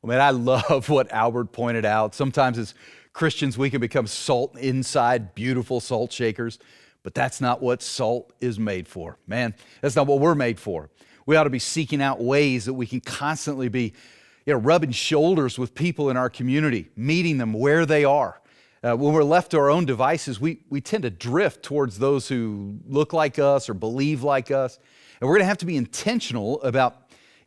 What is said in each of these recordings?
I mean, I love what Albert pointed out. Sometimes as Christians, we can become salt inside, beautiful salt shakers, but that's not what salt is made for. Man, that's not what we're made for. We ought to be seeking out ways that we can constantly be, rubbing shoulders with people in our community, meeting them where they are. When we're left to our own devices, we tend to drift towards those who look like us or believe like us. And we're going to have to be intentional about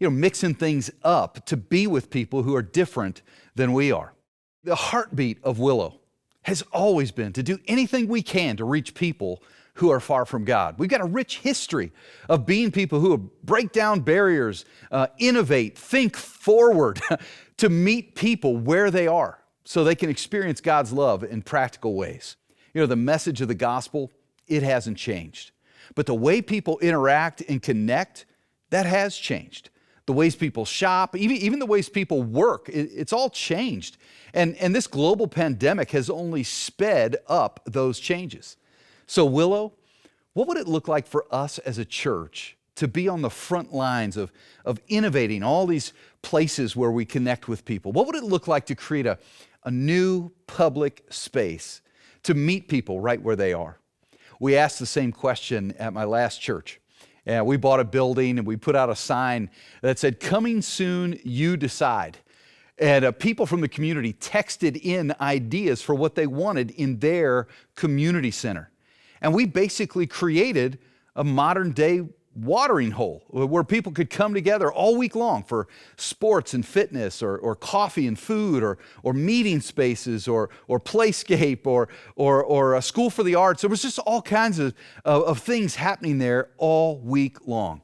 mixing things up to be with people who are different than we are. The heartbeat of Willow has always been to do anything we can to reach people who are far from God. We've got a rich history of being people who break down barriers, innovate, think forward to meet people where they are so they can experience God's love in practical ways. The message of the gospel, it hasn't changed. But the way people interact and connect, that has changed. The ways people shop, even the ways people work, it's all changed. And this global pandemic has only sped up those changes. So Willow, what would it look like for us as a church to be on the front lines of innovating all these places where we connect with people? What would it look like to create a new public space to meet people right where they are? We asked the same question at my last church. We bought a building and we put out a sign that said, "Coming soon, you decide." And people from the community texted in ideas for what they wanted in their community center. And we basically created a modern day watering hole where people could come together all week long for sports and fitness or coffee and food or meeting spaces or playscape or a school for the arts. There was just all kinds of things happening there all week long.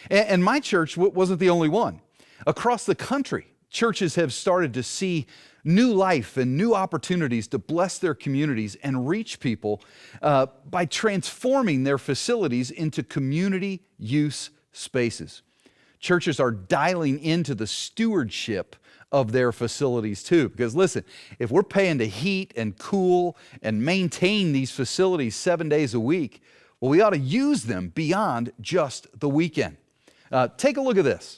And my church wasn't the only one. Across the country, churches have started to see new life and new opportunities to bless their communities and reach people by transforming their facilities into community use spaces. Churches are dialing into the stewardship of their facilities too, because listen, if we're paying to heat and cool and maintain these facilities 7 days a week, well, we ought to use them beyond just the weekend. Take a look at this.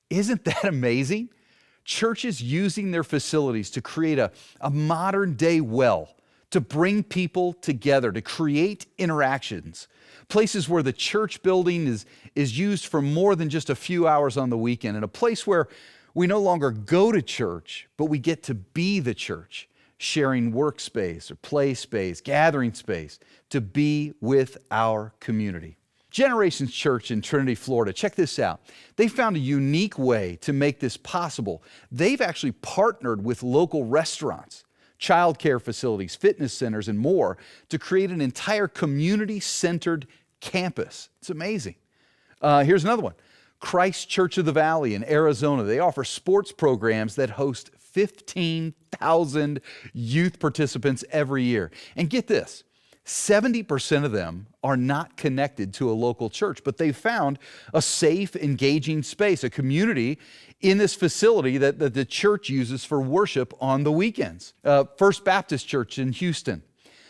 Isn't that amazing? Churches using their facilities to create a modern day well, to bring people together, to create interactions. Places where the church building is used for more than just a few hours on the weekend, and a place where we no longer go to church, but we get to be the church, sharing workspace or play space, gathering space, to be with our community. Generations Church in Trinity, Florida, check this out. They found a unique way to make this possible. They've actually partnered with local restaurants, childcare facilities, fitness centers, and more to create an entire community-centered campus. It's amazing. Here's another one. Christ Church of the Valley in Arizona. They offer sports programs that host 15,000 youth participants every year. And get this, 70% of them are not connected to a local church, but they've found a safe, engaging space, a community in this facility that the church uses for worship on the weekends. First Baptist Church in Houston.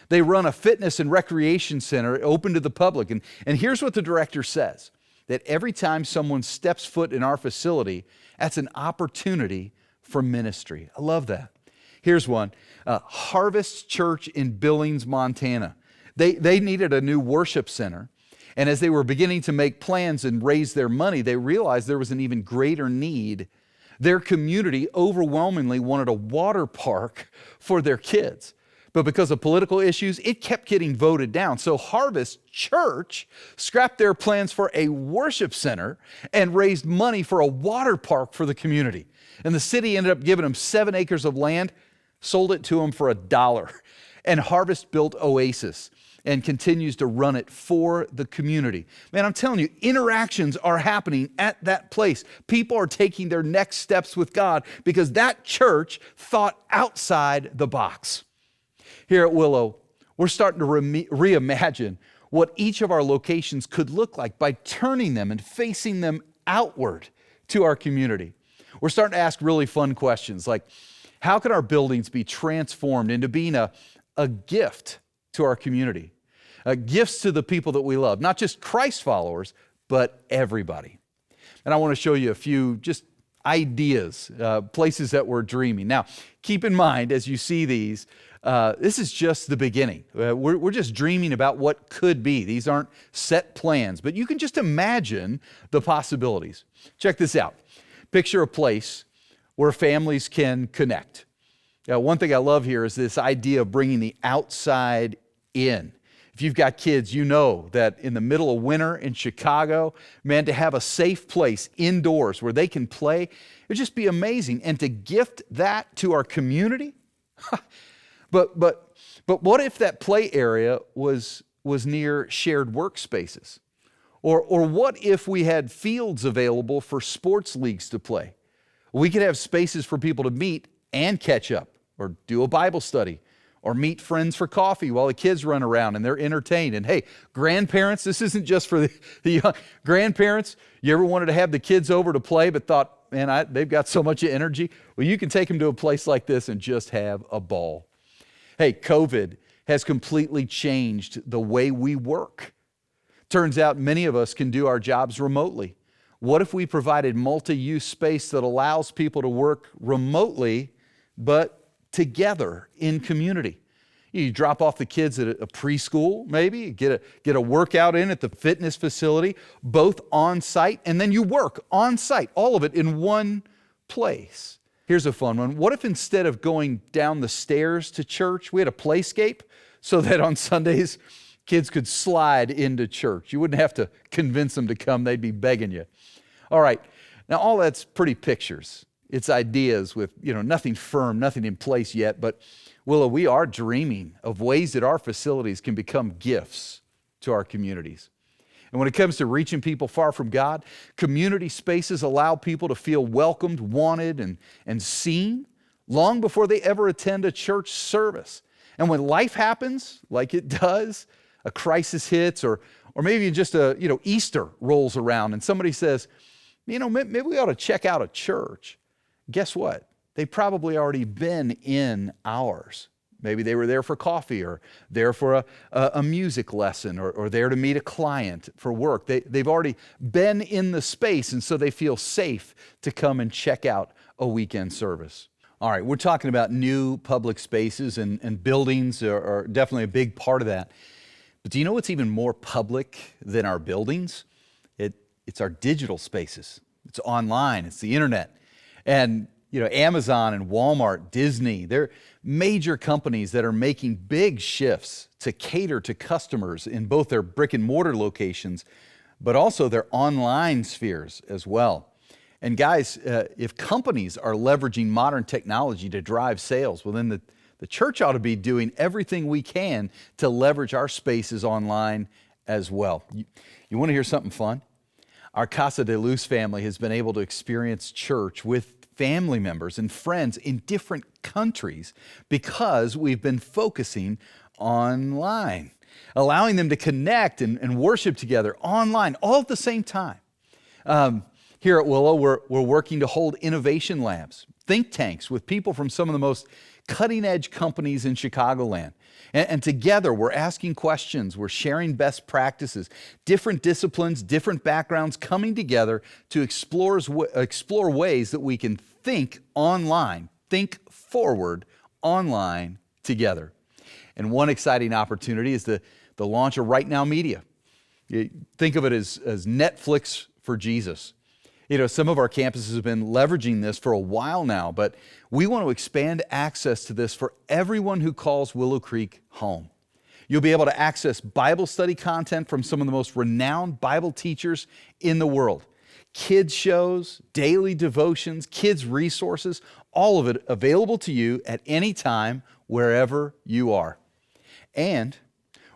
They run a fitness and recreation center open to the public. And here's what the director says, that every time someone steps foot in our facility, that's an opportunity for ministry. I love that. Here's one, Harvest Church in Billings, Montana. They needed a new worship center, and as they were beginning to make plans and raise their money, they realized there was an even greater need. Their community overwhelmingly wanted a water park for their kids, but because of political issues, it kept getting voted down. So Harvest Church scrapped their plans for a worship center and raised money for a water park for the community. And the city ended up giving them 7 acres of land, sold it to them for $1. And Harvest built Oasis, and continues to run it for the community. Man, I'm telling you, interactions are happening at that place. People are taking their next steps with God because that church thought outside the box. Here at Willow, we're starting to reimagine what each of our locations could look like by turning them and facing them outward to our community. We're starting to ask really fun questions like, how can our buildings be transformed into being a gift to our community? Gifts to the people that we love, not just Christ followers, but everybody. And I want to show you a few just ideas, places that we're dreaming. Now, keep in mind as you see these, this is just the beginning. We're just dreaming about what could be. These aren't set plans, but you can just imagine the possibilities. Check this out. Picture a place where families can connect. One thing I love here is this idea of bringing the outside in. If you've got kids, you know that in the middle of winter in Chicago, man, to have a safe place indoors where they can play, it would just be amazing. And to gift that to our community, but what if that play area was near shared workspaces? Or what if we had fields available for sports leagues to play? We could have spaces for people to meet and catch up, or do a Bible study, or meet friends for coffee while the kids run around and they're entertained. And hey, grandparents, this isn't just for the young. Grandparents, you ever wanted to have the kids over to play but thought, man, they've got so much energy? Well, you can take them to a place like this and just have a ball. Hey, COVID has completely changed the way we work. Turns out many of us can do our jobs remotely. What if we provided multi-use space that allows people to work remotely, but together in community? You drop off the kids at a preschool, maybe, get a workout in at the fitness facility, both on site, and then you work on site, all of it in one place. Here's a fun one. What if instead of going down the stairs to church, we had a playscape so that on Sundays, kids could slide into church? You wouldn't have to convince them to come, they'd be begging you. All right, now all that's pretty pictures. It's ideas with, nothing firm, nothing in place yet, but Willow, we are dreaming of ways that our facilities can become gifts to our communities. And when it comes to reaching people far from God, community spaces allow people to feel welcomed, wanted, and seen long before they ever attend a church service. And when life happens, like it does, a crisis hits, or maybe just Easter rolls around and somebody says, maybe we ought to check out a church. Guess what? They've probably already been in ours. Maybe they were there for coffee, or there for a music lesson, or there to meet a client for work. They've already been in the space, and so they feel safe to come and check out a weekend service. All right, we're talking about new public spaces, and buildings are definitely a big part of that. But do you know what's even more public than our buildings? It's our digital spaces. It's online, it's the internet. And Amazon and Walmart, Disney, they're major companies that are making big shifts to cater to customers in both their brick and mortar locations, but also their online spheres as well. And guys, if companies are leveraging modern technology to drive sales, well then the church ought to be doing everything we can to leverage our spaces online as well. You want to hear something fun? Our Casa de Luz family has been able to experience church with family members and friends in different countries because we've been focusing online, allowing them to connect and worship together online all at the same time. Here at Willow, we're working to hold innovation labs, think tanks with people from some of the most cutting-edge companies in Chicagoland. And together, we're asking questions, we're sharing best practices, different disciplines, different backgrounds coming together to explore ways that we can think online, think forward online together. And one exciting opportunity is the launch of Right Now Media. Think of it as Netflix for Jesus. Some of our campuses have been leveraging this for a while now, but we want to expand access to this for everyone who calls Willow Creek home. You'll be able to access Bible study content from some of the most renowned Bible teachers in the world. Kids shows, daily devotions, kids resources, all of it available to you at any time, wherever you are. And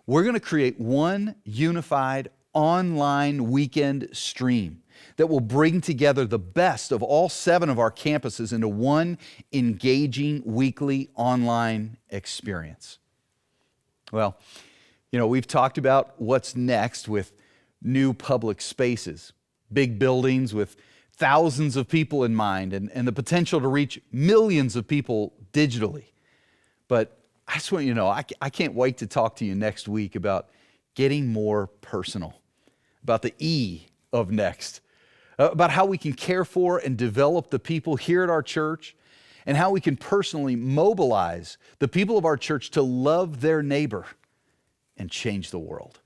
We're going to create one unified online weekend stream that will bring together the best of all 7 of our campuses into one engaging weekly online experience. Well, we've talked about what's next with new public spaces, big buildings with thousands of people in mind and the potential to reach millions of people digitally. But I just want you to know, I can't wait to talk to you next week about getting more personal, about the E of next, about how we can care for and develop the people here at our church, and how we can personally mobilize the people of our church to love their neighbor and change the world.